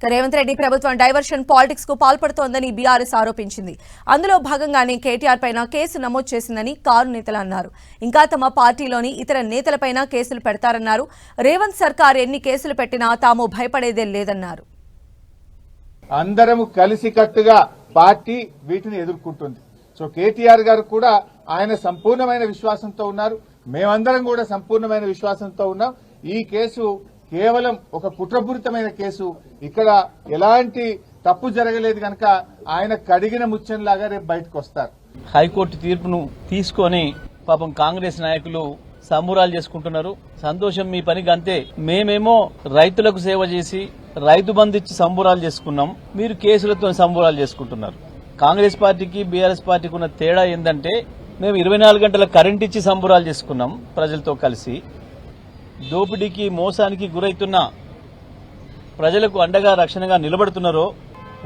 రేవంత్ రెడ్డి ప్రభుత్వం diversion politics కు పాల్పడుతోందని BRS ఆరోపించింది. అందులో భాగంగానే కేటీఆర్ పైన కేసు నమోదు చేసిందని కారు నేతలు అన్నారు. ఇంకా తమ పార్టీలోని ఇతర నేతలపైన కేసులు పెడతారన్నారు. రేవంత్ సర్కార్ ఎన్ని కేసులు పెట్టినా తాము భయపడేదే లేదన్నారు. అందరము కలిసికట్టుగా పార్టీ వీటిని ఎదుర్కొంటుంది. సో కేటీఆర్ గారు కూడా ఆయన సంపూర్ణమైన విశ్వాసంతో ఉన్నారు. మేమందరం కూడా సంపూర్ణమైన విశ్వాసంతో ఉన్నాం. ఈ కేసు కేవలం ఒక కుట్రపూరితమైన కేసు. ఇక్కడ ఎలాంటి తప్పు జరగలేదు కనుక ఆయన కడిగిన ముత్యంలాగా రేపు బయటకు వస్తారు. హైకోర్టు తీర్పును తీసుకొని పాపం కాంగ్రెస్ నాయకులు సంబూరాలు చేసుకుంటున్నారు. సంతోషం, మీ పనికి అంతే. మేమేమో రైతులకు సేవ చేసి రైతు బంధు ఇచ్చి సంబూరాలు చేసుకున్నాం, మీరు కేసులతో సంబూరాలు చేసుకుంటున్నారు. కాంగ్రెస్ పార్టీకి బీఆర్ఎస్ పార్టీకి ఉన్న తేడా ఏంటంటే మేము 24 గంటల కరెంట్ ఇచ్చి సంబూరాలు చేసుకున్నాం ప్రజలతో కలిసి. దోపిడీకి మోసానికి గురైతున్న ప్రజలకు అండగా రక్షణగా నిలబడుతున్నారో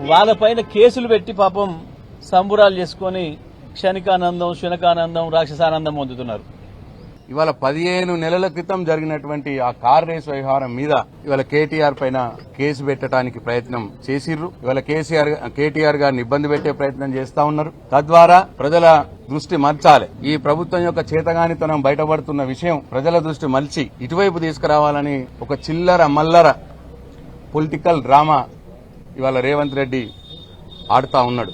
వాళ్ళపైన కేసులు పెట్టి పాపం సంబురాలు చేసుకుని క్షణికానందం శునకానందం రాక్షసానందం పొందుతున్నారు. ఇవాళ 15 నెలల క్రితం జరిగినటువంటి ఆ కార్ రేస్ వ్యవహారం మీద ఇవాళ కేటీఆర్ పైన కేసు పెట్టడానికి ప్రయత్నం చేసిర్రు. ఇవాళ కేటీఆర్ గారిని ఇబ్బంది పెట్టే ప్రయత్నం చేస్తా ఉన్నారు. తద్వారా ప్రజల దృష్టి మలచాలి. ఈ ప్రభుత్వం యొక్క చేతగానితనం బయటపడుతున్న విషయం ప్రజల దృష్టి మలిచి ఇటువైపు తీసుకురావాలని ఒక చిల్లర మల్లర పొలిటికల్ డ్రామా ఇవాళ రేవంత్ రెడ్డి ఆడుతా ఉన్నాడు.